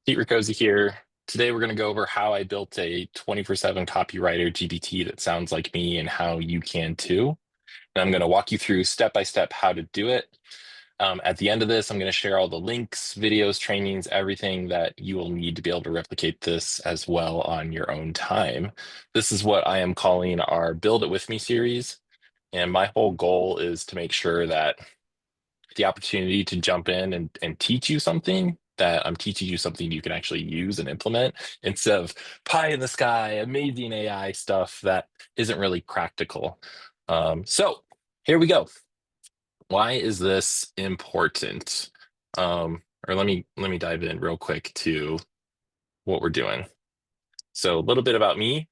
Pete Rakozy here. Today we're going to go over how I built a 24/7 copywriter GPT that sounds like me and how you can too. And I'm going to walk you through step by step how to do it. At the end of this, I'm going to share all the links, videos, trainings, everything that you will need to be able to replicate this as well on your own time. This is what I am calling our Build It With Me series. And my whole goal is to make sure that the opportunity to jump in and teach you something, that I'm teaching you something you can actually use and implement instead of pie in the sky, amazing AI stuff that isn't really practical. So here we go. Why is this important? Or let me dive in real quick to what we're doing. So a little bit about me.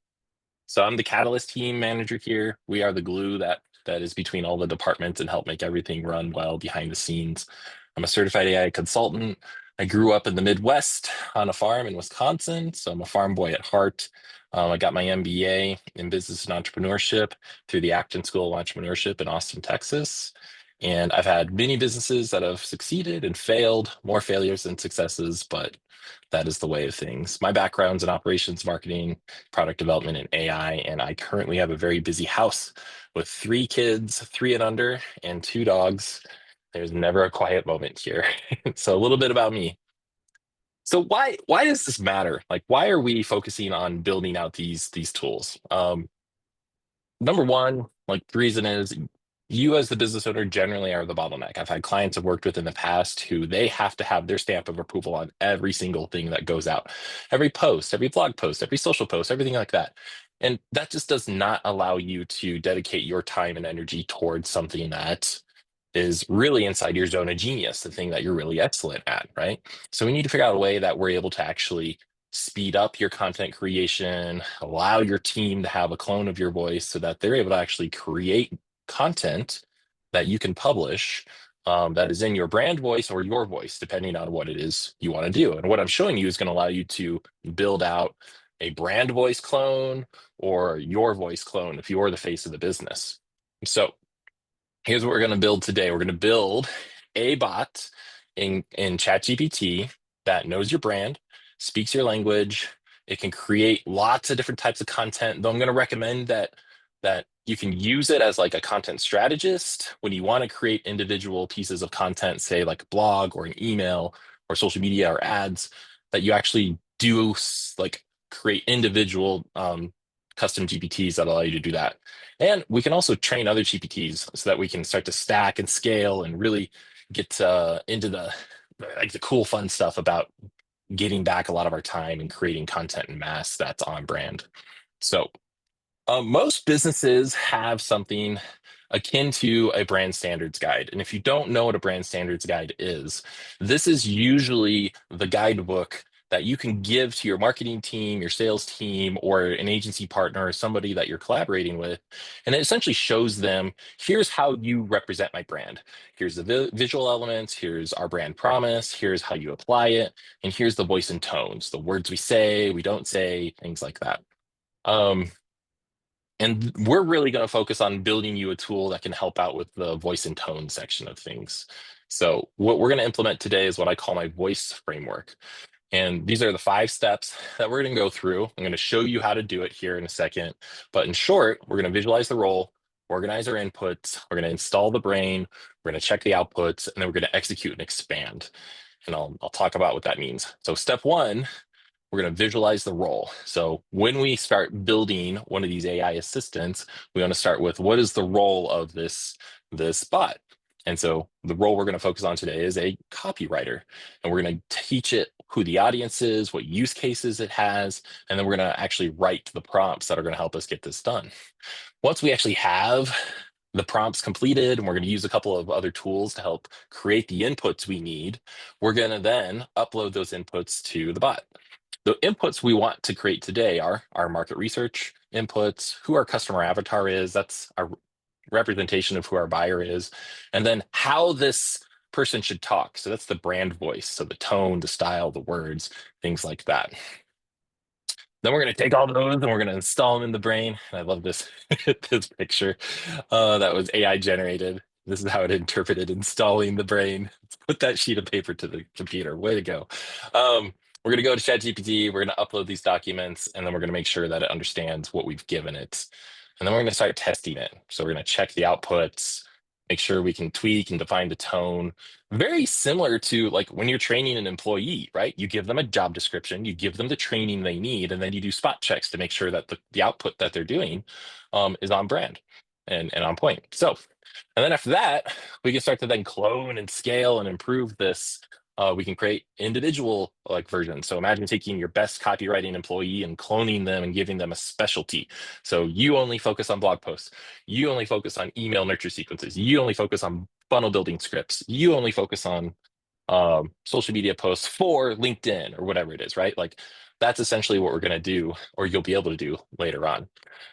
So I'm the Catalyst team manager here. We are the glue that is between all the departments and help make everything run well behind the scenes. I'm a certified AI consultant. I grew up in the Midwest on a farm in Wisconsin, so I'm a farm boy at heart. I got my MBA in business and entrepreneurship through the Acton School of Entrepreneurship in Austin, Texas. And I've had many businesses that have succeeded and failed, more failures than successes, but that is the way of things. My background's in operations, marketing, product development, and AI, and I currently have a very busy house with 3 kids, 3 and under, and 2 dogs. There's never a quiet moment here. So a little bit about me. So why does this matter? Like, why are we focusing on building out these tools? Number one, like the reason is you as the business owner generally are the bottleneck. I've had clients I've worked with in the past who they have to have their stamp of approval on every single thing that goes out, every post, every blog post, every social post, everything like that. And that just does not allow you to dedicate your time and energy towards something that is really inside your zone of genius, the thing that you're really excellent at, right? So we need to figure out a way that we're able to actually speed up your content creation, allow your team to have a clone of your voice so that they're able to actually create content that you can publish that is in your brand voice or your voice, depending on what it is you want to do. And what I'm showing you is going to allow you to build out a brand voice clone or your voice clone if you're the face of the business. So here's what we're going to build today. We're going to build a bot in ChatGPT that knows your brand, speaks your language. It can create lots of different types of content. Though I'm going to recommend that you can use it as like a content strategist when you want to create individual pieces of content, say like a blog or an email or social media or ads, that you actually do like create individual custom GPTs that allow you to do that. And we can also train other GPTs so that we can start to stack and scale and really get into the cool, fun stuff about getting back a lot of our time and creating content in mass that's on brand. So most businesses have something akin to a brand standards guide. And if you don't know what a brand standards guide is, this is usually the guidebook that you can give to your marketing team, your sales team, or an agency partner, or somebody that you're collaborating with. And it essentially shows them, here's how you represent my brand. Here's the visual elements, here's our brand promise, here's how you apply it, and here's the voice and tones, the words we say, we don't say, things like that. Um, and we're really going to focus on building you a tool that can help out with the voice and tone section of things. So what we're going to implement today is what I call my voice framework. And these are the 5 steps that we're going to go through. I'm going to show you how to do it here in a second. But in short, we're going to visualize the role, organize our inputs, we're going to install the brain, we're going to check the outputs, and then we're going to execute and expand. And I'll talk about what that means. So step 1, we're going to visualize the role. So when we start building one of these AI assistants, we want to start with what is the role of this bot. And so the role we're going to focus on today is a copywriter, and we're going to teach it who the audience is, what use cases it has, and then we're going to actually write the prompts that are going to help us get this done. Once we actually have the prompts completed, and we're going to use a couple of other tools to help create the inputs we need, we're going to then upload those inputs to the bot. The inputs we want to create today are our market research inputs, who our customer avatar is, that's our representation of who our buyer is, and then how this person should talk. So that's the brand voice, so the tone, the style, the words, things like that. Then we're going to take all those and we're going to install them in the brain. And I love this this picture that was AI generated. This is how it interpreted installing the brain. Let's put that sheet of paper to the computer. Way to go. we're going to go to ChatGPT, we're going to upload these documents, and then we're going to make sure that it understands what we've given it. And then we're going to start testing it. So we're going to check the outputs, make sure we can tweak and define the tone. Very similar to like when you're training an employee, right? You give them a job description, you give them the training they need, and then you do spot checks to make sure that the output that they're doing is on brand and on point. So, and then after that, we can start to then clone and scale and improve this. We can create individual like versions. So imagine taking your best copywriting employee and cloning them and giving them a specialty. So you only focus on blog posts. You only focus on email nurture sequences. You only focus on funnel building scripts. You only focus on social media posts for LinkedIn or whatever it is, right? Like that's essentially what we're going to do, or you'll be able to do later on.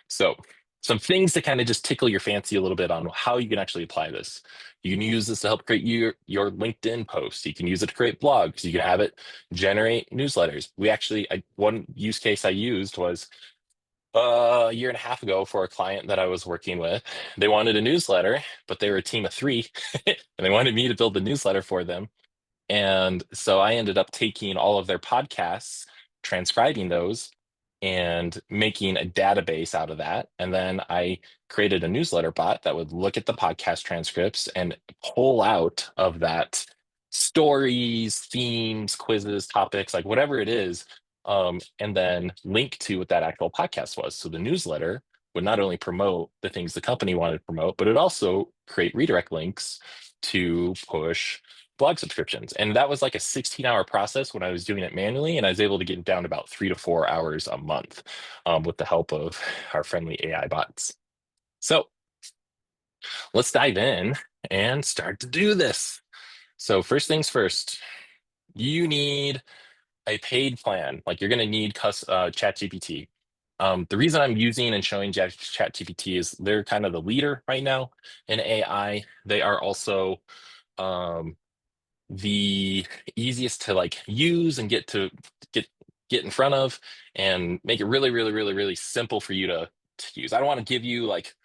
So some things to kind of just tickle your fancy a little bit on how you can actually apply this. You can use this to help create your LinkedIn posts. You can use it to create blogs. You can have it generate newsletters. One use case I used was a year and a half ago for a client that I was working with. They wanted a newsletter, but they were a team of three, and they wanted me to build the newsletter for them. And so I ended up taking all of their podcasts, transcribing those, and making a database out of that. And then I created a newsletter bot that would look at the podcast transcripts and pull out of that stories, themes, quizzes, topics, like whatever it is, and then link to what that actual podcast was. So the newsletter would not only promote the things the company wanted to promote, but it also create redirect links to push blog subscriptions. And that was like a 16-hour process when I was doing it manually. And I was able to get it down to about 3 to 4 hours a month with the help of our friendly AI bots. So let's dive in and start to do this. So first things first, you need a paid plan. Like you're going to need ChatGPT. The reason I'm using and showing ChatGPT is they're kind of the leader right now in AI. They are also um, the easiest to like use and get in front of and make it really, really, really, really simple for you to use. I don't want to give you like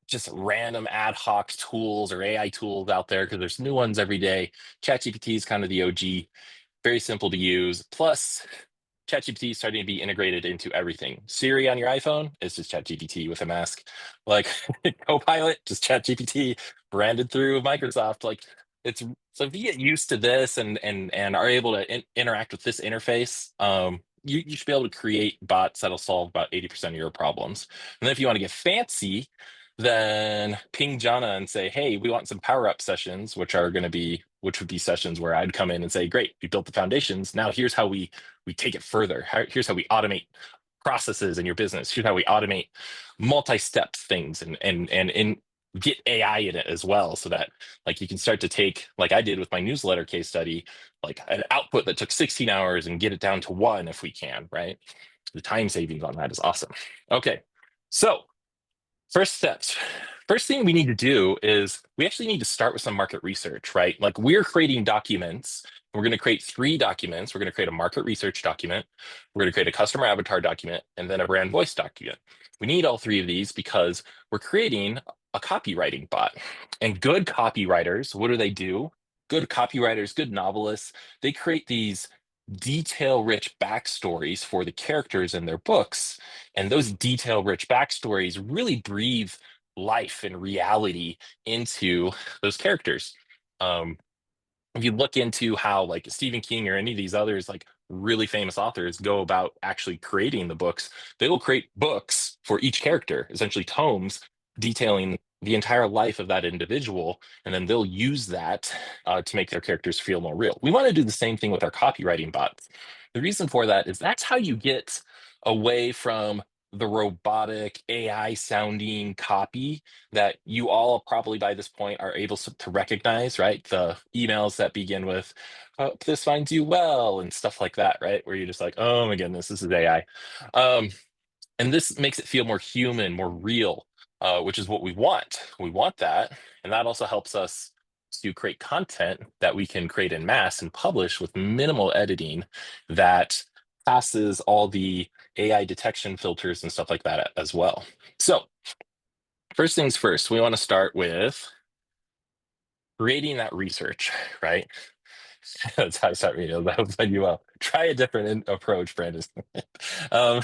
just random ad hoc tools or AI tools out there because there's new ones every day. ChatGPT is kind of the OG, very simple to use. Plus, ChatGPT is starting to be integrated into everything. Siri on your iPhone is just ChatGPT with a mask. Like Copilot, just ChatGPT branded through Microsoft. Like it's so if you get used to this and are able to interact with this interface, you should be able to create bots that'll solve about 80% of your problems. And then if you want to get fancy, then ping Jana and say, hey, we want some power up sessions, which would be sessions where I'd come in and say, great, we built the foundations. Now here's how we take it further. Here's how we automate processes in your business. Here's how we automate multi-step things and get AI in it as well, so that like you can start to take, like I did with my newsletter case study, like an output that took 16 hours and get it down to 1 if we can, right? The time savings on that is awesome. Okay, so first steps. First thing we need to do is we actually need to start with some market research, right? Like we're creating documents. We're going to create 3 documents. We're going to create a market research document. We're going to create a customer avatar document and then a brand voice document. We need all 3 of these because we're creating a copywriting bot. And good copywriters, what do? Good copywriters, good novelists, they create these detail-rich backstories for the characters in their books. And those detail-rich backstories really breathe life and reality into those characters. Um, if you look into how like Stephen King or any of these others like really famous authors go about actually creating the books, they will create books for each character, essentially tomes detailing the entire life of that individual, and then they'll use that to make their characters feel more real. We want to do the same thing with our copywriting bots. The reason for that is that's how you get away from the robotic AI sounding copy that you all probably by this point are able to recognize, right? The emails that begin with, "Hope this finds you well," and stuff like that, right? Where you're just like, oh my goodness, this is AI. And this makes it feel more human, more real, which is what we want. We want that. And that also helps us to create content that we can create in mass and publish with minimal editing that passes all the AI detection filters and stuff like that as well. So first things first, we want to start with creating that research, right? That's how I start reading. That would find you well. Try a different approach, Brandon. um,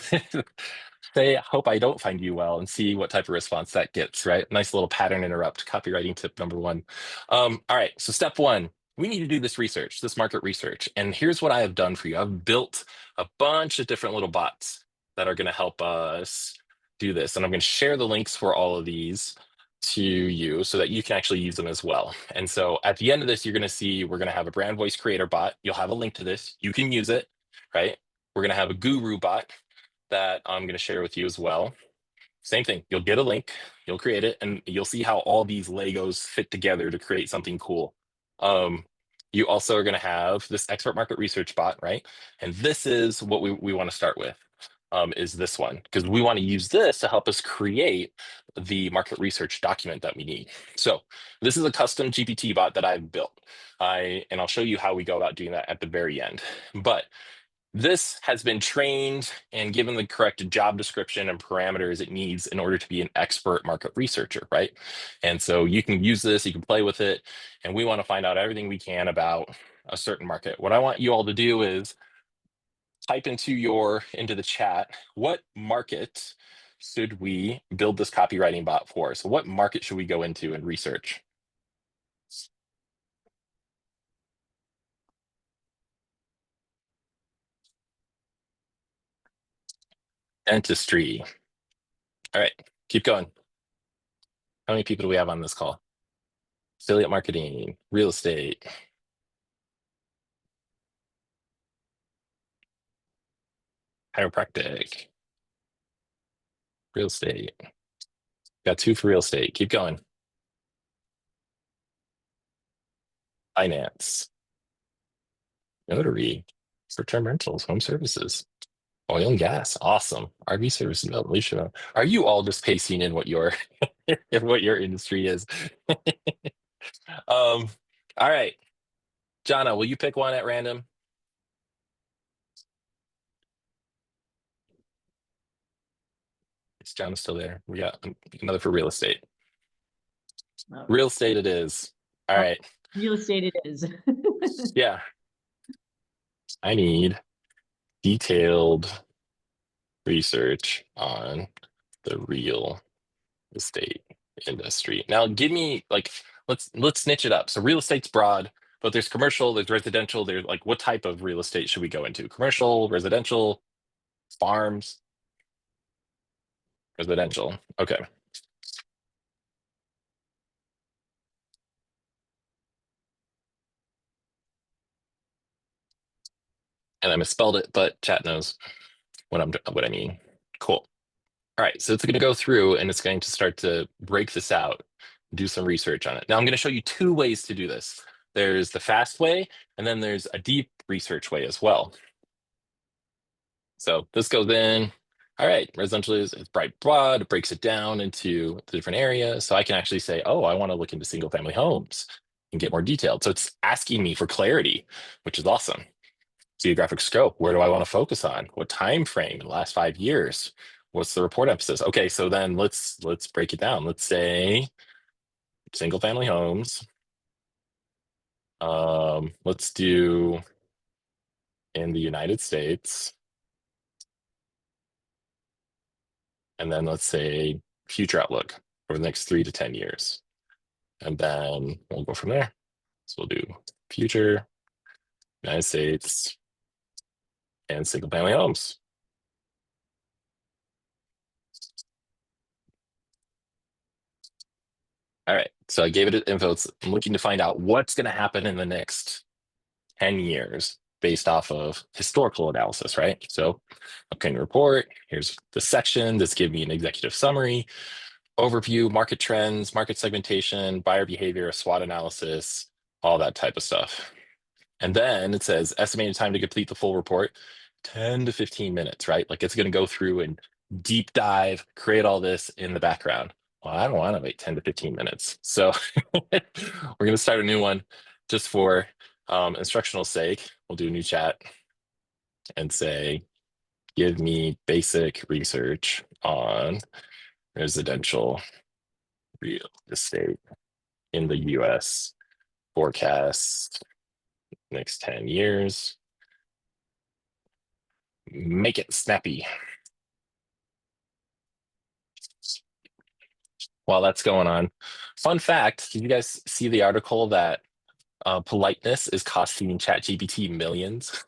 say, hope I don't find you well, and see what type of response that gets, right? Nice little pattern interrupt, copywriting tip number one. All right, so step one, we need to do this research, this market research. And here's what I have done for you. I've built a bunch of different little bots that are going to help us do this. And I'm going to share the links for all of these to you so that you can actually use them as well. And so at the end of this, you're going to see we're going to have a brand voice creator bot. You'll have a link to this. You can use it, right? We're going to have a guru bot that I'm going to share with you as well. Same thing. You'll get a link, you'll create it, and you'll see how all these Legos fit together to create something cool. You also are going to have this expert market research bot, right? And this is what we want to start with. Is this one, because we want to use this to help us create the market research document that we need. So this is a custom GPT bot that I've built. And I'll show you how we go about doing that at the very end. But this has been trained and given the correct job description and parameters it needs in order to be an expert market researcher, right? And so you can use this, you can play with it, and we want to find out everything we can about a certain market. What I want you all to do is type into the chat, what market should we build this copywriting bot for? So what market should we go into and research? Dentistry. All right, keep going. How many people do we have on this call? Affiliate marketing, real estate, chiropractic, real estate. Got two for real estate. Keep going. Finance, notary, short-term rentals, home services, oil and gas. Awesome. RV services, Alicia. Are you all just pasting in what your what your industry is? All right. Jonna, will you pick one at random? Is Jonna still there? We got another for real estate. Real estate it is. All right. Real estate it is. Yeah. I need detailed research on the real estate industry. Now give me like let's snitch it up. So real estate's broad, but there's commercial, there's residential, there's like what type of real estate should we go into? Commercial, residential, farms, residential. Okay. And I misspelled it, but chat knows what I mean. Cool. All right, so it's going to go through and it's going to start to break this out, do some research on it. Now I'm going to show you two ways to do this. There's the fast way, and then there's a deep research way as well. So this goes in. All right, residential is bright broad. It breaks it down into the different areas. So I can actually say, oh, I want to look into single family homes and get more detailed. So it's asking me for clarity, which is awesome. Geographic scope, where do I want to focus on? What time frame in the last 5 years? What's the report emphasis? Okay, so then let's break it down. Let's say single family homes. Let's do in the United States. And then let's say future outlook for the next 3 to 10 years. And then we'll go from there. So we'll do future, United States, and single family homes. All right, so I gave it info. I'm looking to find out what's going to happen in the next 10 years based off of historical analysis, right? So upcoming report, here's the section. This gives me an executive summary, overview, market trends, market segmentation, buyer behavior, SWOT analysis, all that type of stuff. And then it says estimated time to complete the full report, 10 to 15 minutes, right? Like it's going to go through and deep dive, create all this in the background. Well, I don't want to wait 10 to 15 minutes. So we're going to start a new one just for instructional sake. We'll do a new chat and say, give me basic research on residential real estate in the US forecast next 10 years. Make it snappy. While that's going on, fun fact, did you guys see the article that politeness is costing ChatGPT millions?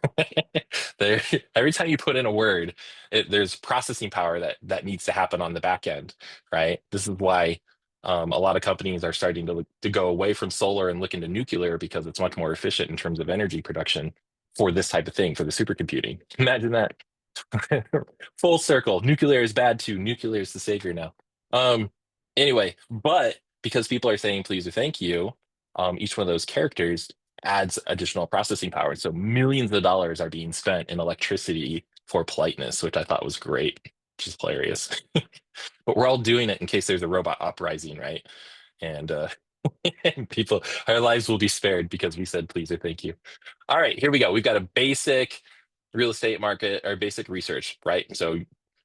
There, every time you put in a word, there's processing power that needs to happen on the back end, right? This is why a lot of companies are starting to go away from solar and look into nuclear because it's much more efficient in terms of energy production for this type of thing, for the supercomputing. Imagine that. Full circle. Nuclear is bad too. Nuclear is the savior now. Um, anyway, but because people are saying please or thank you, each one of those characters adds additional processing power. So millions of dollars are being spent in electricity for politeness, which I thought was great, which is hilarious. But we're all doing it in case there's a robot uprising, right? And and people, our lives will be spared because we said please or thank you. All right, here we go. We've got a basic real estate market or basic research, right? So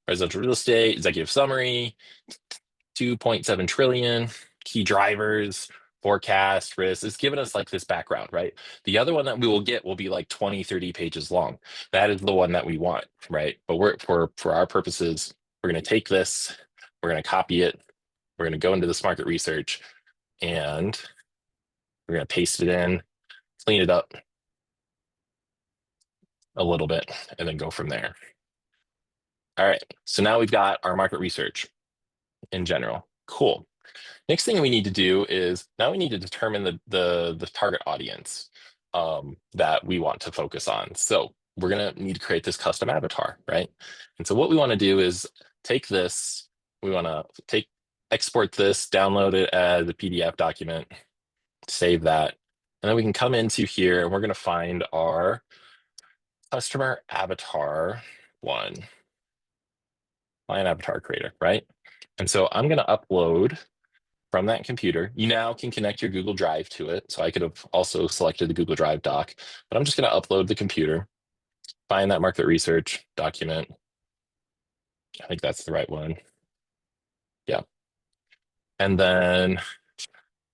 residential real estate, executive summary, 2.7 trillion, key drivers, forecast, risk. It's given us like this background, right? The other one that we will get will be like 20, 30 pages long. That is the one that we want, right? But we're for our purposes, we're going to take this, we're going to copy it, we're going to go into this market research, and we're going to paste it in, clean it up a little bit, and then go from there. All right, so now we've got our market research in general. Cool. Next thing we need to do is now we need to determine the target audience that we want to focus on. So we're gonna need to create this custom avatar, right? And so what we want to do is take this, we want to export this, download it as a PDF document, save that, and then we can come into here and we're gonna find our customer avatar one, client avatar creator, right? And so I'm gonna upload from that computer. You now can connect your Google Drive to it. So I could have also selected the Google Drive doc, but I'm just going to upload the computer, find that market research document. I think that's the right one. Yeah. And then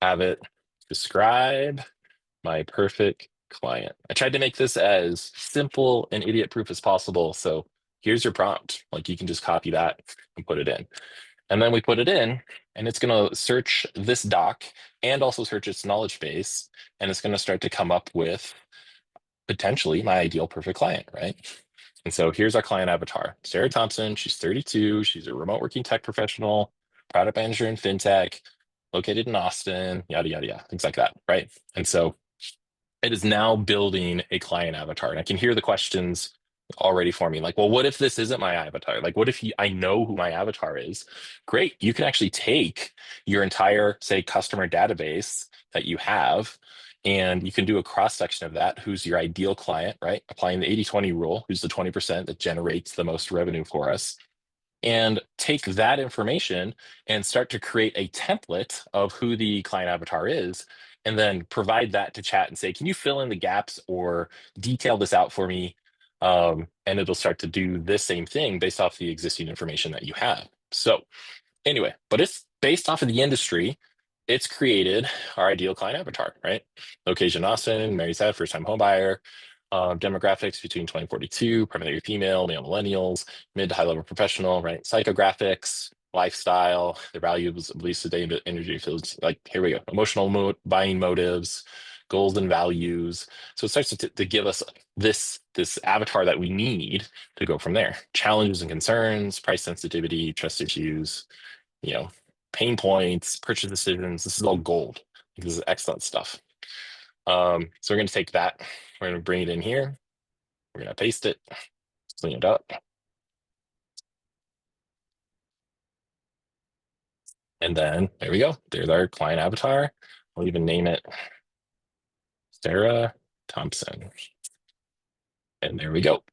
have it describe my perfect client. I tried to make this as simple and idiot proof as possible. So here's your prompt. Like you can just copy that and put it in. And then we put it in, and it's going to search this doc and also search its knowledge base. And it's going to start to come up with potentially my ideal perfect client, right? And so here's our client avatar, Sarah Thompson. She's 32. She's a remote working tech professional, product manager in fintech, located in Austin, yada, yada, yada, things like that, right? And so it is now building a client avatar. And I can hear the questions already for me. Like, well, what if this isn't my avatar? Like, what if I know who my avatar is? Great. You can actually take your entire, say, customer database that you have, and you can do a cross section of that. Who's your ideal client, right? Applying the 80-20 rule, who's the 20% that generates the most revenue for us, and take that information and start to create a template of who the client avatar is, and then provide that to chat and say, can you fill in the gaps or detail this out for me? And it'll start to do this same thing based off the existing information that you have. So anyway, but it's based off of the industry. It's created our ideal client avatar, right? Location Austin, married sad, first time home buyer, demographics between 2042, primarily female, male millennials, mid to high level professional, right? Psychographics, lifestyle, their values, beliefs, today, energy fields. Like here we go, emotional buying motives, goals and values. So it starts to give us this avatar that we need to go from there. Challenges and concerns, price sensitivity, trust issues, pain points, purchase decisions. This is all gold. This is excellent stuff. So we're going to take that, we're going to bring it in here, we're going to paste it, clean it up, and then there we go. There's our client avatar. I'll even name it Sarah Thompson. And there we go.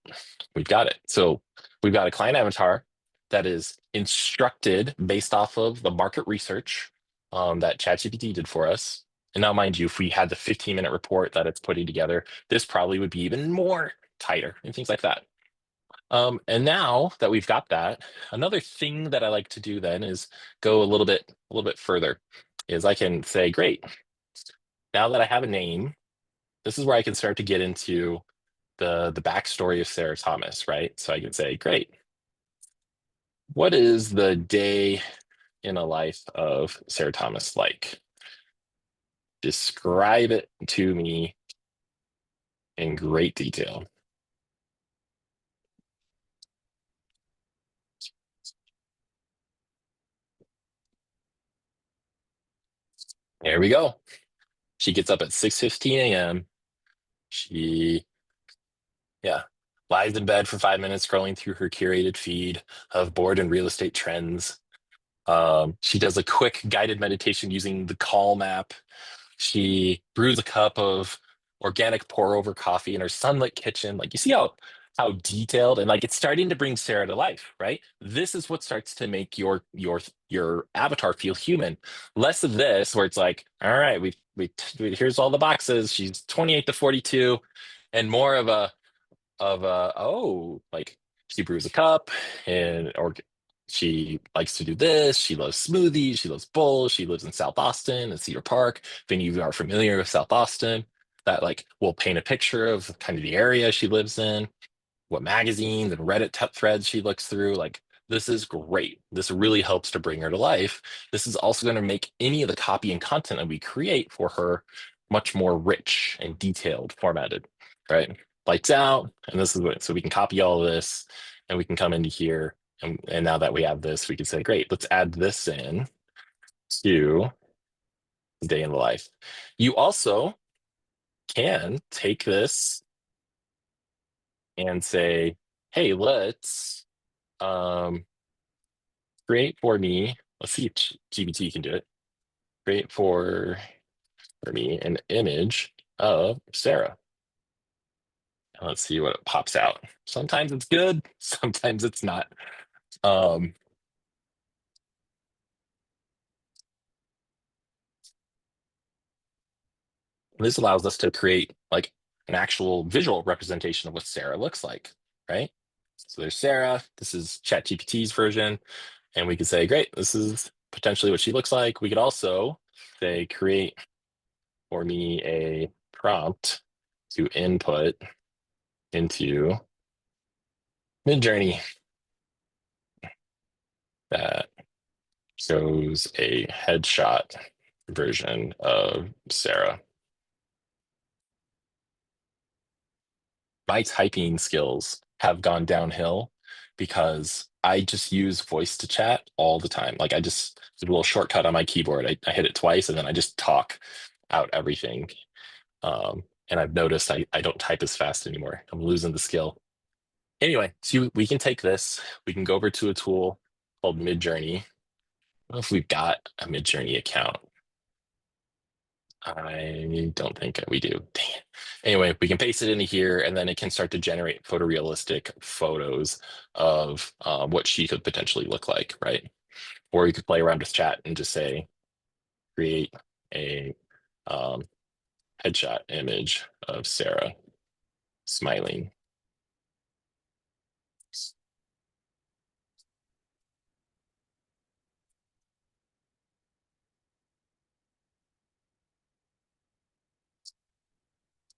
We've got it. So we've got a client avatar that is instructed based off of the market research that ChatGPT did for us. And now, mind you, if we had the 15-minute report that it's putting together, this probably would be even more tighter and things like that. And now that we've got that, another thing that I like to do then is go a little bit further. Is I can say, great, now that I have a name, this is where I can start to get into the backstory of Sarah Thomas, right? So I can say, great, what is the day in a life of Sarah Thomas like? Describe it to me in great detail. There we go. She gets up at 6:15 a.m. She, yeah, lies in bed for 5 minutes, scrolling through her curated feed of board and real estate trends. She does a quick guided meditation using the Calm app. She brews a cup of organic pour over coffee in her sunlit kitchen. Like you see how detailed and like it's starting to bring Sarah to life, right? This is what starts to make your avatar feel human. Less of this where it's like, all right, here's all the boxes. She's 28 to 42, and more of a oh, like she brews a cup and or she likes to do this. She loves smoothies. She loves bowls. She lives in South Austin and Cedar Park. If any of you are familiar with South Austin, that like will paint a picture of kind of the area she lives in, what magazines and Reddit threads she looks through. Like, this is great. This really helps to bring her to life. This is also going to make any of the copy and content that we create for her much more rich and detailed, formatted, right? Lights out, and this is what, so we can copy all of this and we can come into here. And now that we have this, we can say, great, let's add this in to day in the life. You also can take this and say, hey, let's um, create for me. Let's see if GBT can do it. Create for me an image of Sarah. And let's see what it pops out. Sometimes it's good, sometimes it's not. Um, this allows us to create like an actual visual representation of what Sarah looks like, right? So there's Sarah. This is ChatGPT's version. And we could say, great, this is potentially what she looks like. We could also say, create for me a prompt to input into Midjourney that shows a headshot version of Sarah. My typing skills have gone downhill because I just use voice to chat all the time. Like I just did a little shortcut on my keyboard. I hit it twice and then I just talk out everything. And I've noticed I don't type as fast anymore. I'm losing the skill. Anyway, so we can take this, we can go over to a tool called Midjourney. I don't know if we've got a Midjourney account. I don't think we do. Dang it. Anyway, we can paste it into here and then it can start to generate photorealistic photos of what she could potentially look like, right? Or you could play around with chat and just say, create a um, headshot image of Sarah smiling.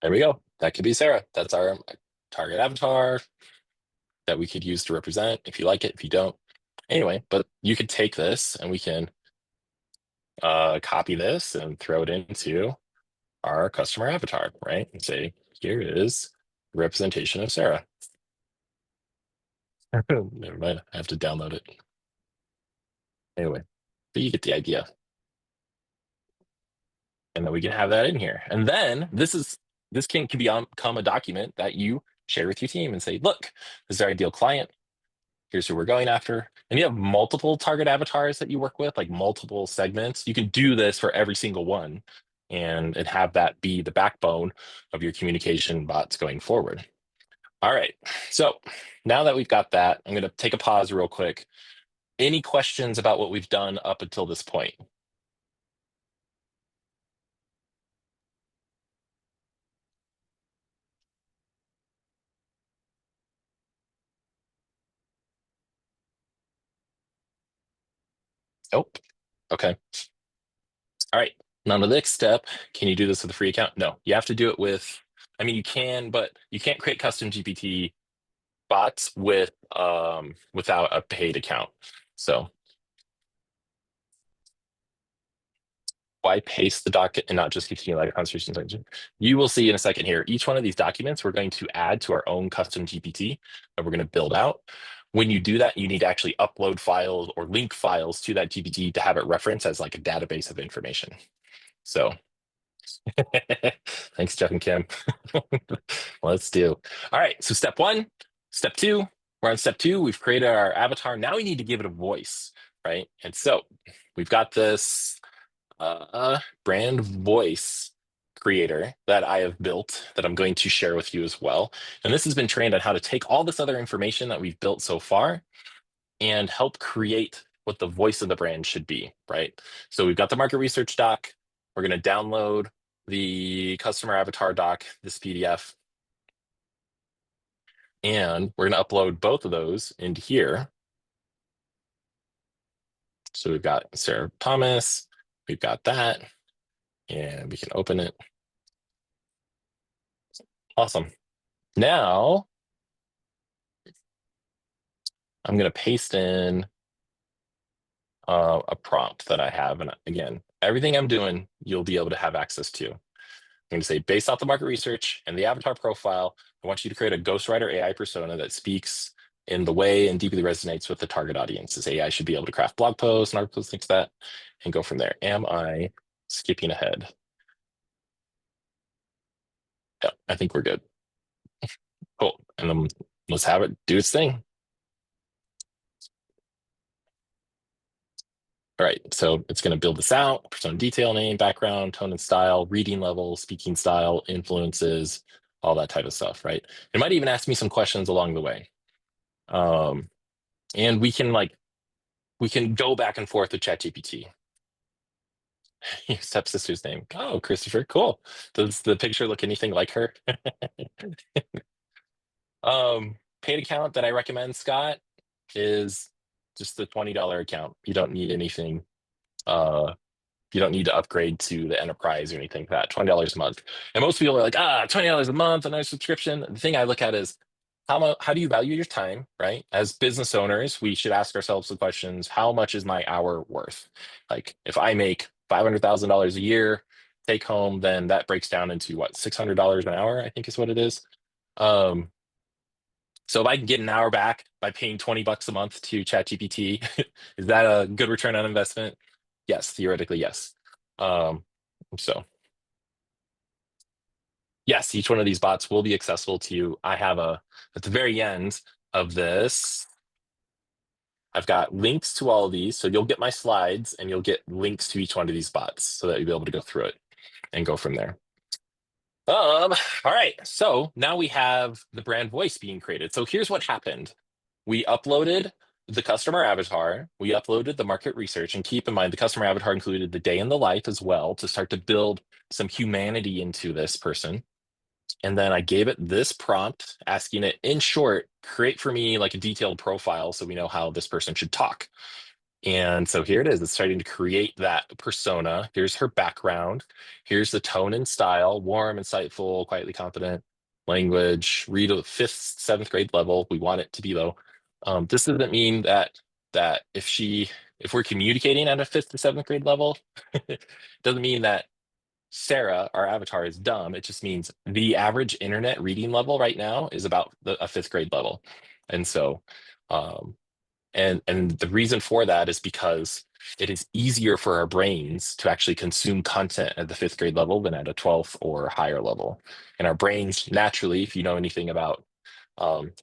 There we go. That could be Sarah. That's our target avatar that we could use to represent if you like it, if you don't. Anyway, but you could take this and we can copy this and throw it into our customer avatar, right? And say, here is the representation of Sarah. Never mind, I have to download it. Anyway, but you get the idea. And then we can have that in here. And then this can become a document that you share with your team and say, look, this is our ideal client. Here's who we're going after. And you have multiple target avatars that you work with, like multiple segments. You can do this for every single one and have that be the backbone of your communication bots going forward. All right. So now that we've got that, I'm going to take a pause real quick. Any questions about what we've done up until this point? Nope. Okay. All right. Now, the next step, can you do this with a free account? No, you have to do it with, I mean, you can, but you can't create custom GPT bots with without a paid account. So why paste the doc and not just continue like conversation section? You will see in a second here, each one of these documents we're going to add to our own custom GPT that we're going to build out. When you do that, you need to actually upload files or link files to that GPT to have it reference as like a database of information. So thanks, Jeff and Kim. Let's do. All right, so step one, step two, we're on step two. We've created our avatar. Now we need to give it a voice, right? And so we've got this brand voice creator that I have built that I'm going to share with you as well. And this has been trained on how to take all this other information that we've built so far and help create what the voice of the brand should be, right? So we've got the market research doc. We're going to download the customer avatar doc, this PDF, and we're going to upload both of those into here. So we've got Sarah Thomas, we've got that, and we can open it. Awesome. Now I'm going to paste in a prompt that I have. And again, everything I'm doing, you'll be able to have access to. I'm going to say, based off the market research and the avatar profile, I want you to create a ghostwriter AI persona that speaks in the way and deeply resonates with the target audience. This AI should be able to craft blog posts and articles, things like that, and go from there. Am I skipping ahead? Yeah, I think we're good. Cool. And then let's have it do its thing. All right, so it's going to build this out, persona detail, name, background, tone and style, reading level, speaking style, influences, all that type of stuff, right? It might even ask me some questions along the way. And we can go back and forth with ChatGPT. Your stepsister's name. Oh, Christopher, cool. Does the picture look anything like her? Paid account that I recommend, Scott, is just the $20 account. You don't need anything. You don't need to upgrade to the enterprise or anything like that. $20 a month. And most people are like, $20 a month, a nice subscription. The thing I look at is how do you value your time, right? As business owners, we should ask ourselves the questions, how much is my hour worth? Like if I make $500,000 a year take home, then that breaks down into what, $600 an hour, I think is what it is. Um, so if I can get an hour back by paying $20 a month to ChatGPT, is that a good return on investment? Yes, theoretically, yes. Um, so yes, each one of these bots will be accessible to you. I have at the very end of this, I've got links to all of these. So you'll get my slides and you'll get links to each one of these bots so that you'll be able to go through it and go from there. All right, so now we have the brand voice being created. So here's what happened. We uploaded the customer avatar, we uploaded the market research, and keep in mind the customer avatar included the day in the life as well to start to build some humanity into this person. And then I gave it this prompt asking it, in short, create for me like a detailed profile so we know how this person should talk. And so here it is. It's starting to create that persona. Here's her background. Here's the tone and style: warm, insightful, quietly confident, language, read at fifth, seventh grade level. We want it to be low. This doesn't mean that if we're communicating at a fifth to seventh grade level, it doesn't mean that Sarah, our avatar, is dumb. It just means the average internet reading level right now is about a fifth grade level. And so um, and the reason for that is because it is easier for our brains to actually consume content at the fifth grade level than at a 12th or higher level. And our brains naturally, if you know anything about um,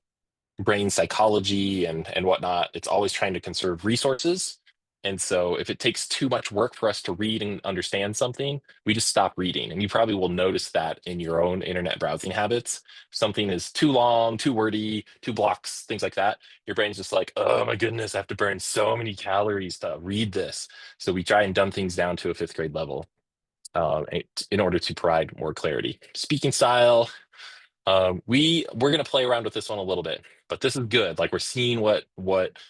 brain psychology and whatnot, it's always trying to conserve resources. And so if it takes too much work for us to read and understand something, we just stop reading. And you probably will notice that in your own internet browsing habits. If something is too long, too wordy, two blocks, things like that, your brain's just like, oh my goodness, I have to burn so many calories to read this. So we try and dumb things down to a fifth grade level in order to provide more clarity. Speaking style, we're gonna play around with this one a little bit, but this is good. Like we're seeing what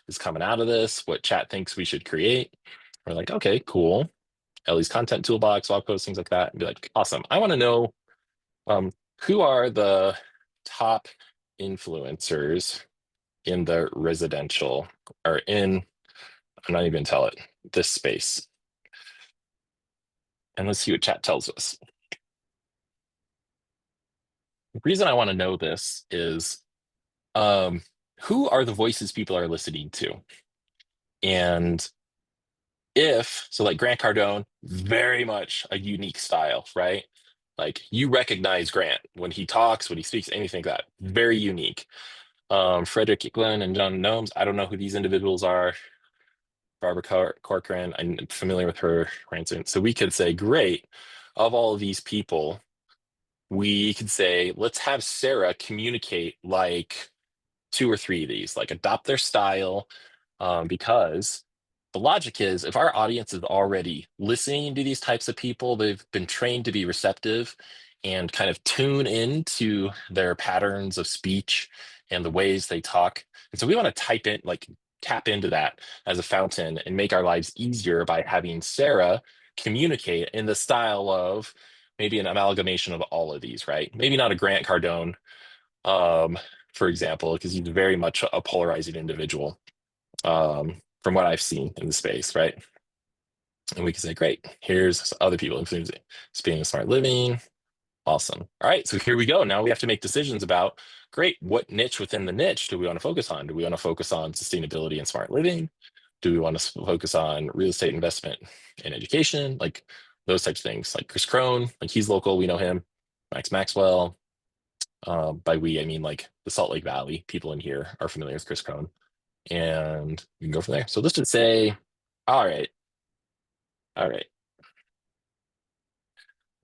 is coming out of this, what chat thinks we should create. We're like, okay, cool. Ellie's content toolbox, blog posts, things like that, and be like, awesome. I want to know who are the top influencers in the residential or in, I'm not even tell it, this space. And let's see what chat tells us. The reason I want to know this is who are the voices people are listening to? And if, so like Grant Cardone, very much a unique style, right? Like you recognize Grant when he talks, when he speaks, anything like that. Very unique. Frederick Glenn and John Gnomes, I don't know who these individuals are. Barbara Corcoran, I'm familiar with her ransom. So we could say, great, of all of these people, we could say, let's have Sarah communicate like two or three of these, like adopt their style, because the logic is if our audience is already listening to these types of people, they've been trained to be receptive and kind of tune into their patterns of speech and the ways they talk. And so we want to type in, like tap into that as a fountain and make our lives easier by having Sarah communicate in the style of maybe an amalgamation of all of these, right? Maybe not a Grant Cardone, um, for example, because he's very much a polarizing individual, from what I've seen in the space, right? And we can say, great, here's other people, including Speaking of Smart Living. Awesome. All right, so here we go. Now we have to make decisions about, great, what niche within the niche do we want to focus on? Do we want to focus on sustainability and smart living? Do we want to focus on real estate investment and education? Like those types of things, like Chris Crone, like he's local, we know him. Max Maxwell, by we, I mean like the Salt Lake Valley. People in here are familiar with Chris Crone, and we can go from there. So let's just say, all right, all right,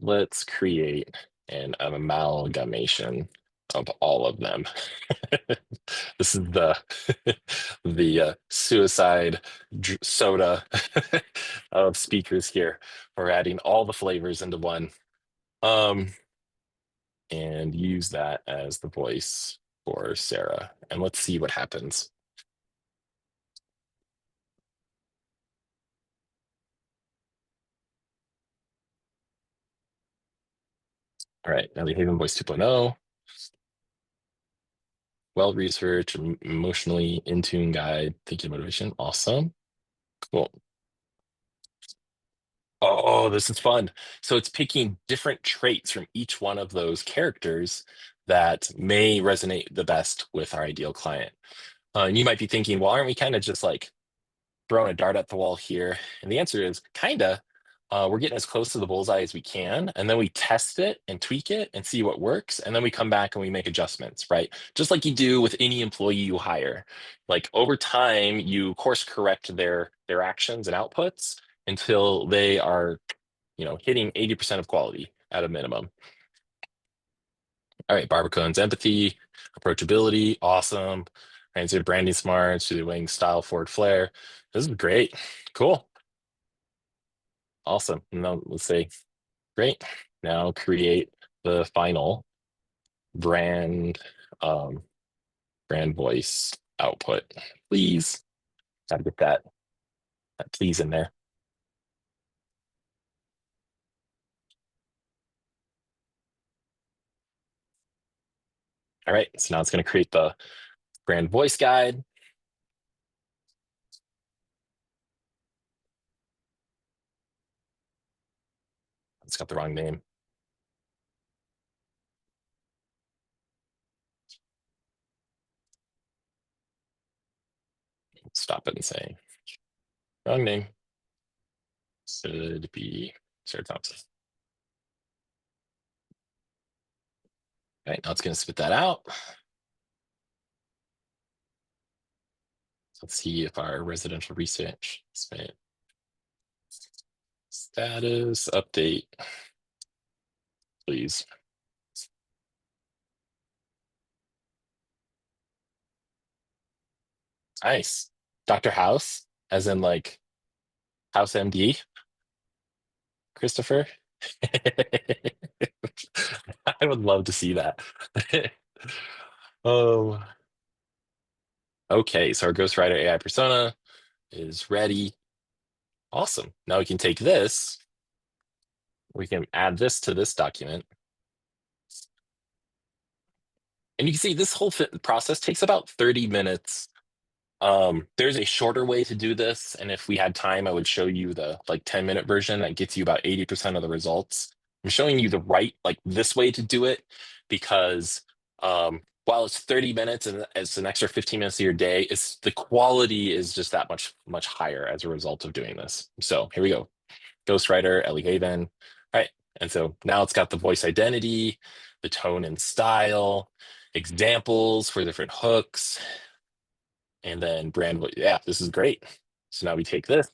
let's create an amalgamation of all of them. This is the the suicide soda of speakers here. We're adding all the flavors into one. Um, and use that as the voice for Sarah. And let's see what happens. All right, now the Haven Voice 2.0, well-researched, emotionally in tune guide, thinking motivation. Awesome. Cool. Oh, this is fun. So it's picking different traits from each one of those characters that may resonate the best with our ideal client. And you might be thinking, well, aren't we kind of just like throwing a dart at the wall here? And the answer is kinda. We're getting as close to the bullseye as we can, and then we test it and tweak it and see what works, and then we come back and we make adjustments, right? Just like you do with any employee you hire. Like over time, you course correct their actions and outputs until they are, hitting 80% of quality at a minimum. All right, Barbacone's empathy, approachability, awesome. Answer branding smarts, to the wing style, forward flair. This is great. Cool. Awesome. Now let's say, great. Now create the final brand brand voice output. Please. Gotta get that please in there. All right. So now it's going to create the brand voice guide. It's got the wrong name. Stop it and say, wrong name. Should be Sarah Thompson. All right, now it's going to spit that out. Let's see if our residential research status update, please. Nice. Dr. House, as in like House MD, Christopher. I would love to see that. Oh, okay. So our Ghostwriter AI persona is ready. Awesome. Now we can take this we can add this to this document. And you can see this whole process takes about 30 minutes. There's a shorter way to do this, and if we had time, I would show you the like 10-minute version that gets you about 80% of the results. I'm showing you the right, like this way to do it because while it's 30 minutes and it's an extra 15 minutes of your day, it's the quality is just that much higher as a result of doing this. So here we go. Ghostwriter, Ellie Haven. All right. And so now it's got the voice identity, the tone and style, examples for different hooks, and then brand. Yeah, this is great. So now we take this,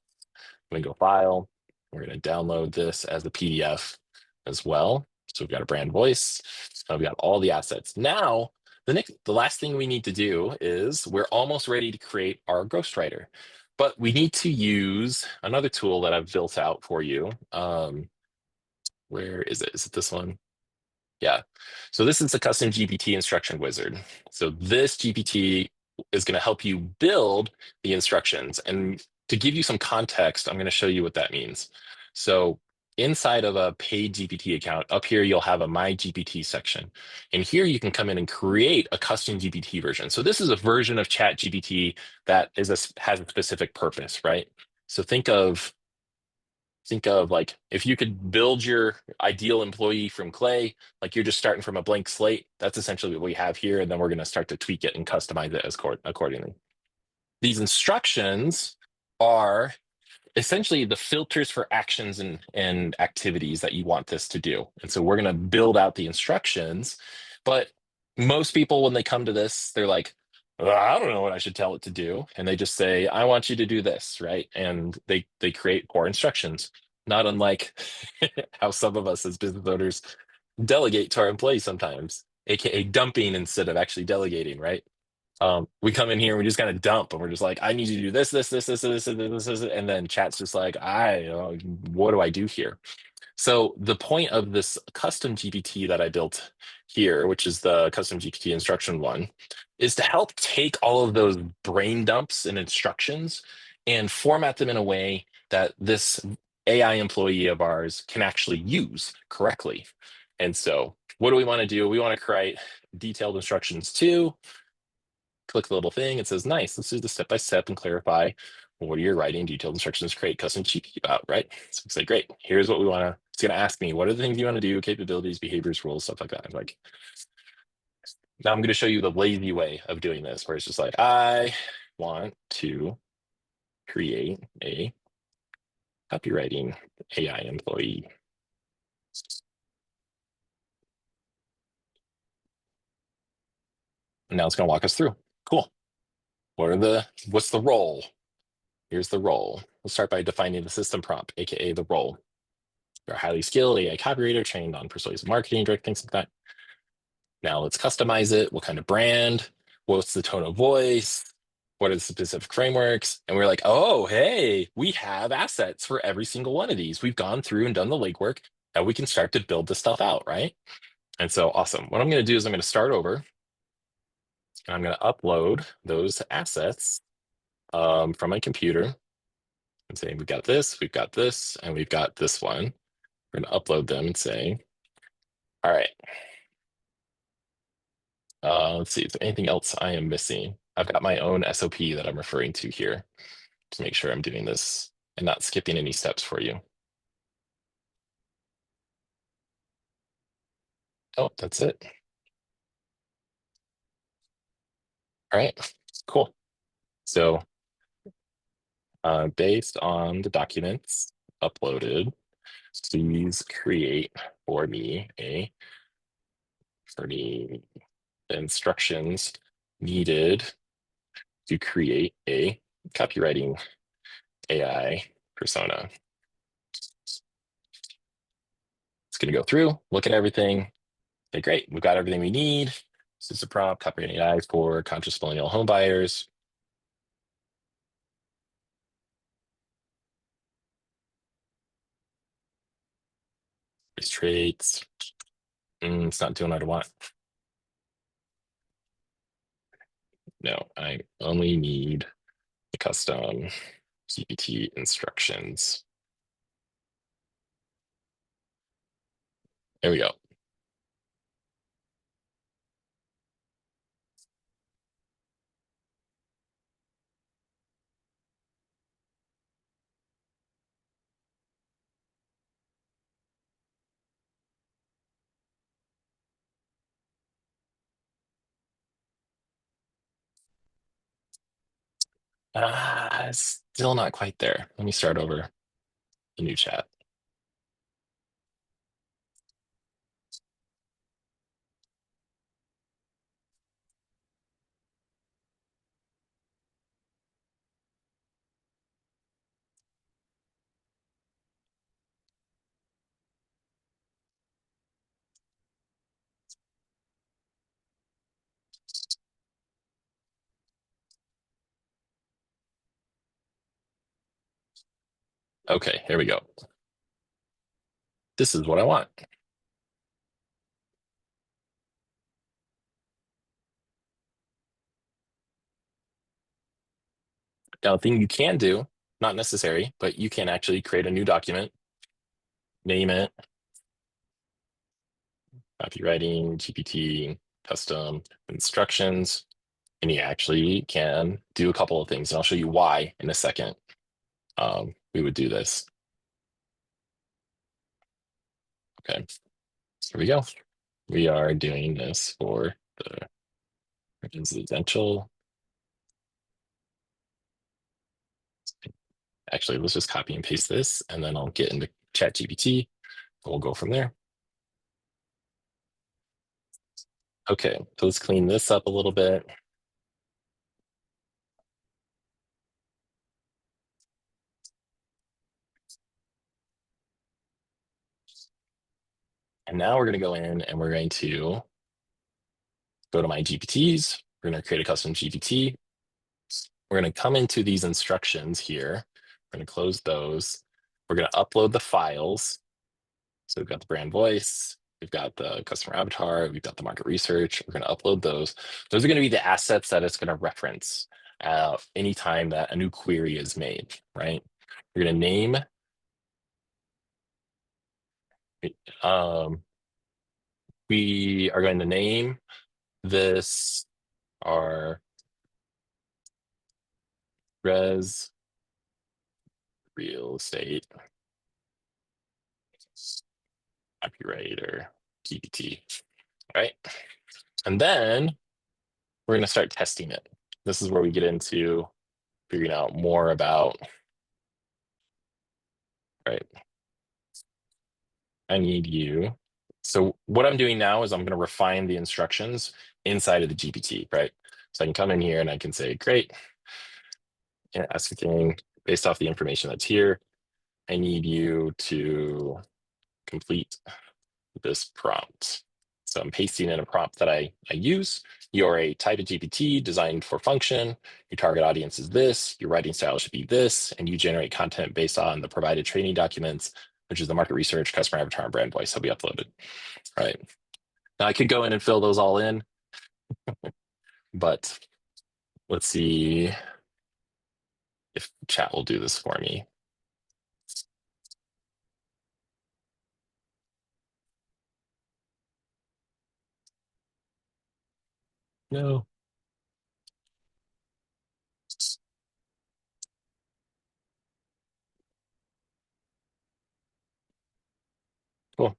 we go file. We're going to download this as the PDF as well. So we've got a brand voice. We've got all the assets. Now, the last thing we need to do is we're almost ready to create our ghostwriter, but we need to use another tool that I've built out for you. Where is it? Is it this one? Yeah. So this is the custom GPT instruction wizard. So this GPT is going to help you build the instructions. And to give you some context, I'm going to show you what that means. So inside of a paid GPT account, up here, you'll have a My GPT section. And here you can come in and create a custom GPT version. So this is a version of Chat GPT that has a specific purpose, right? So think of like if you could build your ideal employee from clay, like you're just starting from a blank slate. That's essentially what we have here. And then we're going to start to tweak it and customize it as accordingly. These instructions are essentially the filters for actions and activities that you want this to do. And so we're going to build out the instructions. But most people, when they come to this, they're like, I don't know what I should tell it to do. And they just say, I want you to do this, right? And they create poor instructions, not unlike how some of us as business owners delegate to our employees sometimes, aka dumping instead of actually delegating, right? We come in here and we just kind of dump and we're just like, I need you to do this, and then chat's just like, what do I do here? So the point of this custom GPT that I built here, which is the custom GPT instruction one, is to help take all of those brain dumps and instructions and format them in a way that this AI employee of ours can actually use correctly. And so what do we want to do? We want to create detailed instructions too. Click the little thing. It says, nice, let's do the step-by-step and clarify what are your writing detailed instructions create custom GPT about, right? So we say, great, here's what we want to, it's going to ask me, what are the things you want to do, capabilities, behaviors, rules, stuff like that. I'm like, now I'm going to show you the lazy way of doing this, where it's just like, I want to create a copywriting AI employee. And now it's going to walk us through. Cool. What's the role? Here's the role. We'll start by defining the system prompt, aka the role. You're a highly skilled AI copywriter trained on persuasive marketing, direct things like that. Now let's customize it. What kind of brand? What's the tone of voice? What are the specific frameworks? And we're like, oh, hey, we have assets for every single one of these. We've gone through and done the legwork, and we can start to build this stuff out, right? And so awesome. What I'm going to do is I'm going to start over, and I'm going to upload those assets from my computer and say, we've got this, and we've got this one. We're going to upload them and say, all right, let's see, is there anything else I am missing? I've got my own SOP that I'm referring to here to make sure I'm doing this and not skipping any steps for you. Oh, that's it. All right, cool. So based on the documents uploaded, please create for me the instructions needed to create a copywriting AI persona. It's going to go through, look at everything. Okay, great. We've got everything we need. This is a prompt, copywriting AI for conscious millennial home buyers. These traits. It's not doing what I want. No, I only need the custom GPT instructions. There we go. Still not quite there. Let me start over the new chat. Okay, here we go. This is what I want. Now, the thing you can do, not necessary, but you can actually create a new document, name it, copywriting, GPT, custom instructions, and you actually can do a couple of things. And I'll show you why in a second we would do this. Okay, here we go. We are doing this for the residential. Actually, let's just copy and paste this, and then I'll get into ChatGPT, and we'll go from there. Okay, so let's clean this up a little bit. And now we're going to go in and we're going to go to my GPTs. We're going to create a custom GPT. We're going to come into these instructions here. We're going to close those. We're going to upload the files. So we've got the brand voice, we've got the customer avatar, we've got the market research. We're going to upload those. Those are going to be the assets that it's going to reference anytime that a new query is made, right? We're going to name, we are going to name this our res real estate copywriter GPT, right? And then we're going to start testing it. This is where we get into figuring out more about, right? I need you. So what I'm doing now is I'm going to refine the instructions inside of the GPT, right? So I can come in here and I can say, great, ask a thing based off the information that's here. I need you to complete this prompt. So I'm pasting in a prompt that I use. You're a type of GPT designed for function. Your target audience is this. Your writing style should be this. And you generate content based on the provided training documents, which is the market research, customer avatar, and brand voice that we uploaded. Right. Now I could go in and fill those all in, but let's see if chat will do this for me. No. Cool.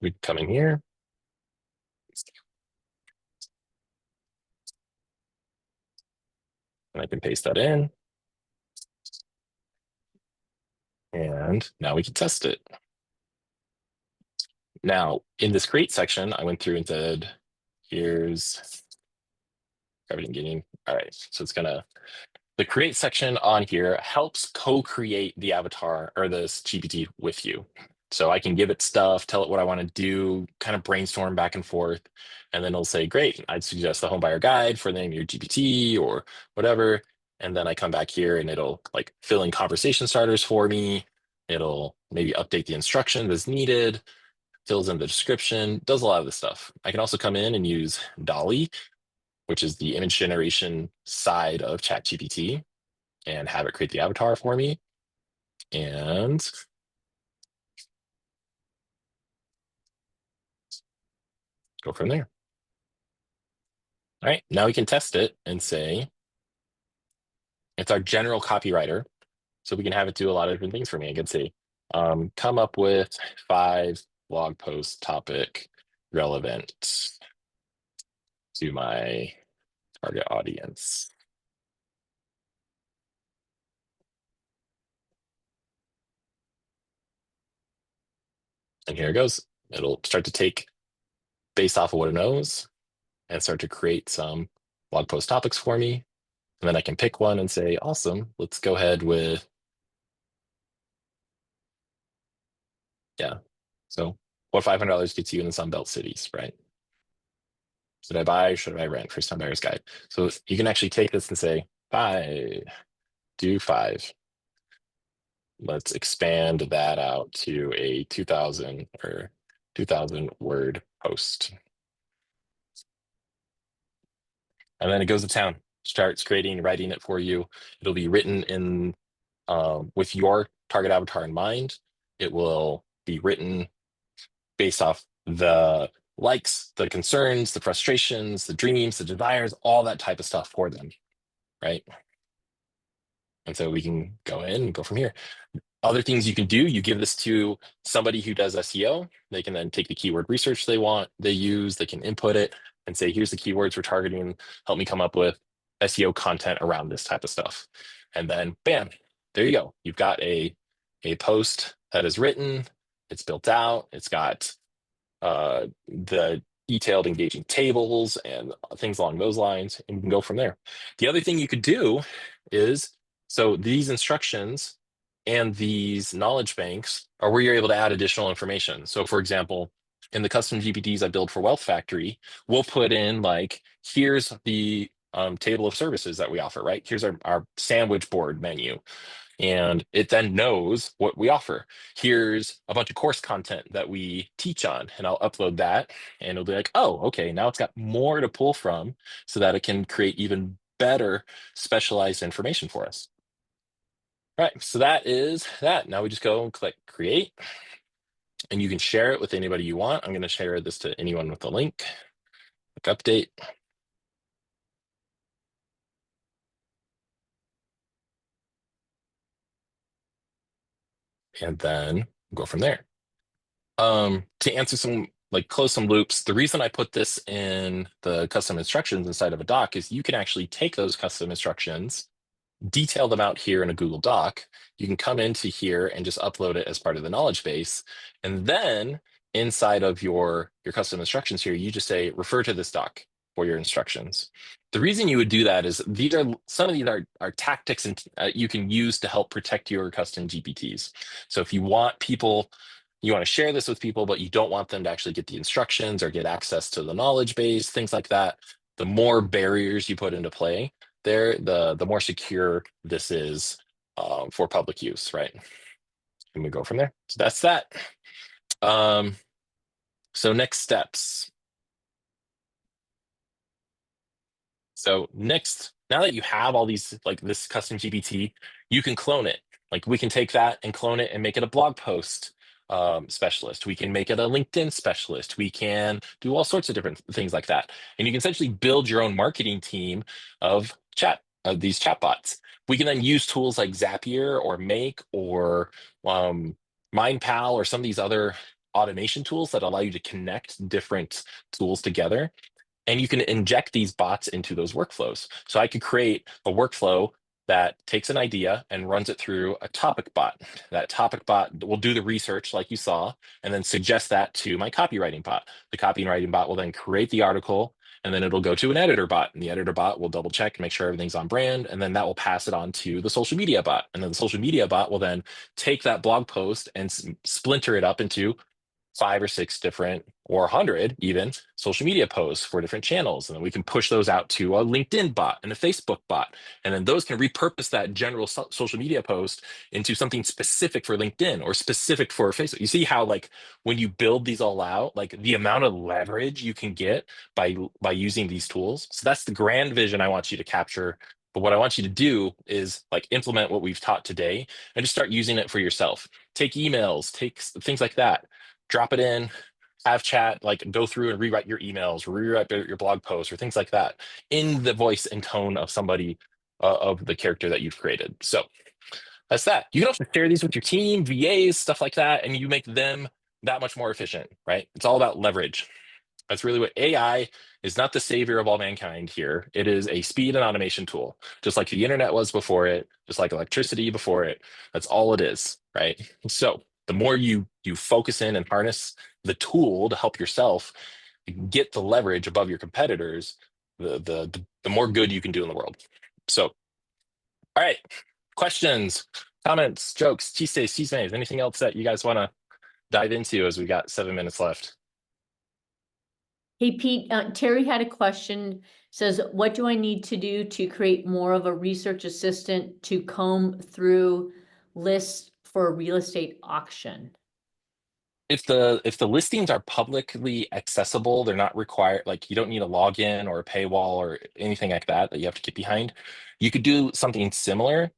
We come in here. And I can paste that in. And now we can test it. Now, in this create section, I went through and said, here's everything getting. All right, so it's gonna, the create section on here helps co-create the avatar or this GPT with you. So I can give it stuff, tell it what I want to do, kind of brainstorm back and forth. And then it'll say, great, I'd suggest the home buyer guide for the name of your GPT or whatever. And then I come back here and it'll like fill in conversation starters for me. It'll maybe update the instructions as needed, fills in the description, does a lot of this stuff. I can also come in and use Dolly, which is the image generation side of ChatGPT, and have it create the avatar for me. And Go from there. All right, now we can test it and say it's our general copywriter. So we can have it do a lot of different things for me. I can say, come up with 5 blog post topic relevant to my target audience. And here it goes. It'll start to take based off of what it knows and start to create some blog post topics for me. And then I can pick one and say, awesome, let's go ahead with, yeah. So what $500 gets you in the Sunbelt cities, right? Should I buy? Should I rent? First time buyer's guide. So you can actually take this and say, do 5. Let's expand that out to a 2,000 word post. And then it goes to town, starts writing it for you. It'll be written in with your target avatar in mind. It will be written based off the likes, the concerns, the frustrations, the dreams, the desires, all that type of stuff for them, right? And so we can go in and go from here. Other things you can do, you give this to somebody who does SEO. They can then take the keyword research they use, they can input it and say, here's the keywords we're targeting. Help me come up with SEO content around this type of stuff. And then bam, there you go. You've got a post that is written, it's built out, it's got the detailed engaging tables and things along those lines, and you can go from there. The other thing you could do is, so these instructions and these knowledge banks are where you're able to add additional information. So for example, in the custom GPTs I build for Wealth Factory, we'll put in like, here's the table of services that we offer, right? Here's our sandwich board menu. And it then knows what we offer. Here's a bunch of course content that we teach on, and I'll upload that, and it'll be like, oh, okay, now it's got more to pull from so that it can create even better specialized information for us. All right, so that is that. Now we just go and click create, and you can share it with anybody you want. I'm going to share this to anyone with a link. Click update. And then go from there. To answer some, like close some loops, the reason I put this in the custom instructions inside of a doc is you can actually take those custom instructions, detail them out here in a Google Doc. You can come into here and just upload it as part of the knowledge base. And then inside of your custom instructions here, you just say, refer to this doc for your instructions. The reason you would do that is some of these are tactics and you can use to help protect your custom GPTs. So if you want you want to share this with people, but you don't want them to actually get the instructions or get access to the knowledge base, things like that, the more barriers you put into play there, the more secure this is for public use, right? And we go from there. So that's that. So next steps. So next, now that you have all these, like this custom GPT, you can clone it. Like we can take that and clone it and make it a blog post specialist. We can make it a LinkedIn specialist. We can do all sorts of different things like that. And you can essentially build your own marketing team of these chatbots. We can then use tools like Zapier or Make or MindPal or some of these other automation tools that allow you to connect different tools together, and you can inject these bots into those workflows. So I could create a workflow that takes an idea and runs it through a topic bot. That topic bot will do the research like you saw, and then suggest that to my copywriting bot. The copywriting bot will then create the article, and then it'll go to an editor bot. And the editor bot will double check, make sure everything's on brand, and then that will pass it on to the social media bot. And then the social media bot will then take that blog post and splinter it up into 5 or 6 different, or 100 even, social media posts for different channels. And then we can push those out to a LinkedIn bot and a Facebook bot. And then those can repurpose that general social media post into something specific for LinkedIn or specific for Facebook. You see how, like, when you build these all out, like the amount of leverage you can get by using these tools. So that's the grand vision I want you to capture. But what I want you to do is like implement what we've taught today and just start using it for yourself. Take emails, take things like that, drop it in, have chat like go through and rewrite your emails, rewrite your blog posts, or things like that in the voice and tone of somebody of the character that you've created. So that's that. You can also share these with your team, VAs, stuff like that, and you make them that much more efficient, right? It's all about leverage. That's really what AI is. Not the savior of all mankind here. It is a speed and automation tool, just like the internet was before it, just like electricity before it. That's all it is, right? So the more you focus in and harness the tool to help yourself get the leverage above your competitors, the more good you can do in the world. So, all right, questions, comments, jokes, chistes, chismes, anything else that you guys want to dive into as we got 7 minutes left? Hey, Pete, Terry had a question, says, what do I need to do to create more of a research assistant to comb through lists for a real estate auction? If the listings are publicly accessible, they're not required, like you don't need a login or a paywall or anything like that you have to get behind. You could do something similar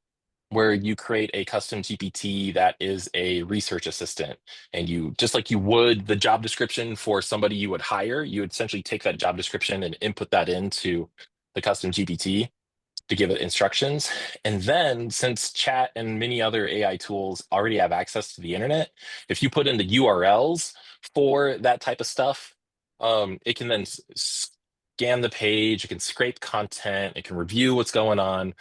where you create a custom GPT that is a research assistant, and you, just like you would the job description for somebody you would hire, you would essentially take that job description and input that into the custom GPT to give it instructions. And then, since chat and many other AI tools already have access to the internet, if you put in the URLs for that type of stuff, it can then scan the page, it can scrape content, it can review what's going on.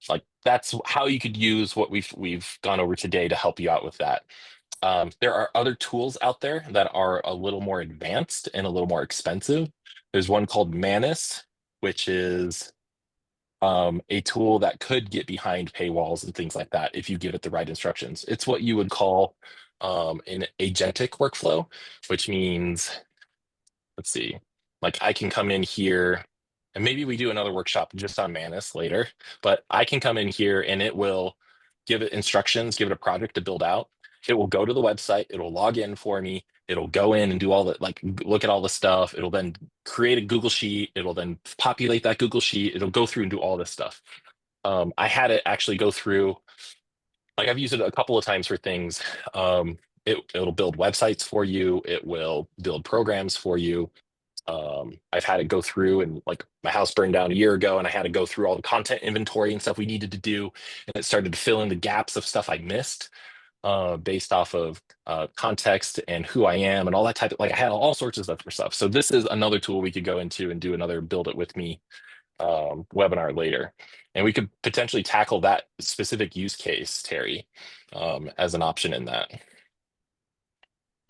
Like that's how you could use what we've gone over today to help you out with that. There are other tools out there that are a little more advanced and a little more expensive. There's one called Manus, which is a tool that could get behind paywalls and things like that if you give it the right instructions. It's what you would call an agentic workflow, which means, let's see, like I can come in here, and maybe we do another workshop just on Manus later, but I can come in here and it will give it instructions, give it a project to build out. It will go to the website, it'll log in for me, it'll go in and do all the, like, look at all the stuff. It'll then create a Google Sheet, it'll then populate that Google Sheet, it'll go through and do all this stuff. I had it actually go through, like I've used it a couple of times for things. It'll build websites for you, it will build programs for you. I've had it go through, and like my house burned down a year ago and I had to go through all the content inventory and stuff we needed to do. And it started to fill in the gaps of stuff I missed based off of context and who I am and all that type of, like I had all sorts of stuff for stuff. So this is another tool we could go into and do another build it with me webinar later. And we could potentially tackle that specific use case, Terry, as an option in that.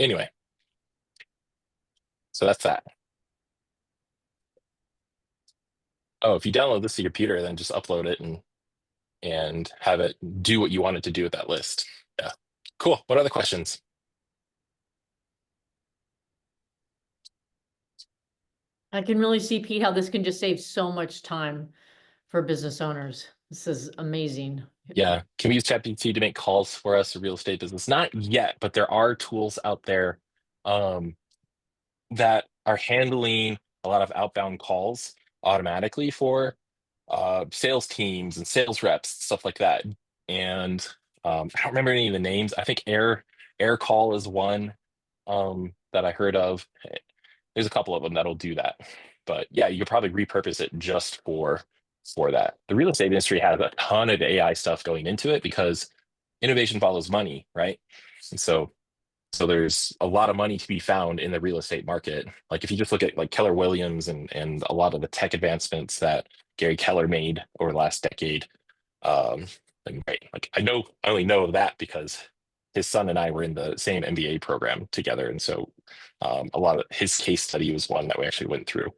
Anyway, so that's that. Oh, if you download this to your computer, then just upload it and have it do what you want it to do with that list. Yeah, cool. What other questions? I can really see, Pete, how this can just save so much time for business owners. This is amazing. Yeah, can we use ChatGPT to make calls for us, a real estate business? Not yet, but there are tools out there um, that are handling a lot of outbound calls automatically for sales teams and sales reps, stuff like that. And I don't remember any of the names. I think Air Call is one that I heard of. There's a couple of them that'll do that. But yeah, you could probably repurpose it just for that. The real estate industry has a ton of AI stuff going into it because innovation follows money, right? And so there's a lot of money to be found in the real estate market. Like if you just look at like Keller Williams and a lot of the tech advancements that Gary Keller made over the last decade. And right, like I only know that because his son and I were in the same MBA program together, and so a lot of his case study was one that we actually went through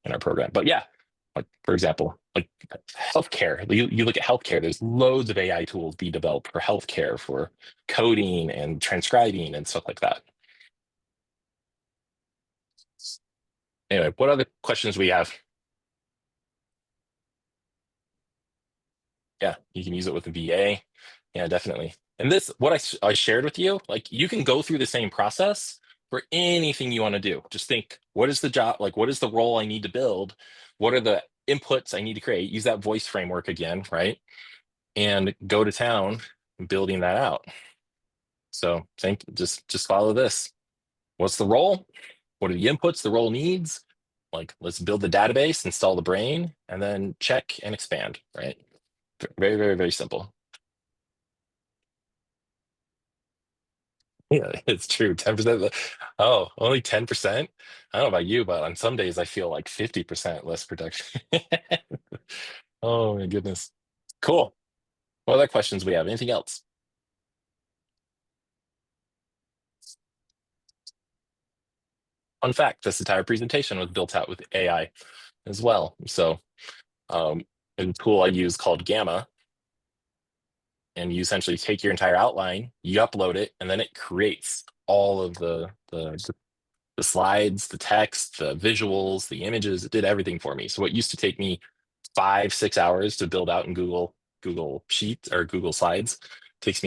in our program. But yeah, like for example, like healthcare. You look at healthcare. There's loads of AI tools being developed for healthcare, for coding and transcribing and stuff like that. Anyway, what other questions we have? Yeah, you can use it with a VA. Yeah, definitely. And this, what I shared with you, like you can go through the same process for anything you want to do. Just think, what is the job? Like, what is the role I need to build? What are the inputs I need to create? Use that voice framework again, right? And go to town building that out. So just follow this. what's the role? What are the inputs the role needs? Like, let's build the database, install the brain, and then check and expand, right? Very, very, very simple. Yeah, it's true. 10%. Oh, only 10%? I don't know about you, but on some days I feel like 50% less production. Oh my goodness. Cool. What other questions we have? Anything else? Fun fact, this entire presentation was built out with AI as well. So a tool I use called Gamma, and you essentially take your entire outline, you upload it, and then it creates all of the slides, the text, the visuals, the images. It did everything for me. So what used to take me 5, 6 hours to build out in Google Sheets or Google Slides,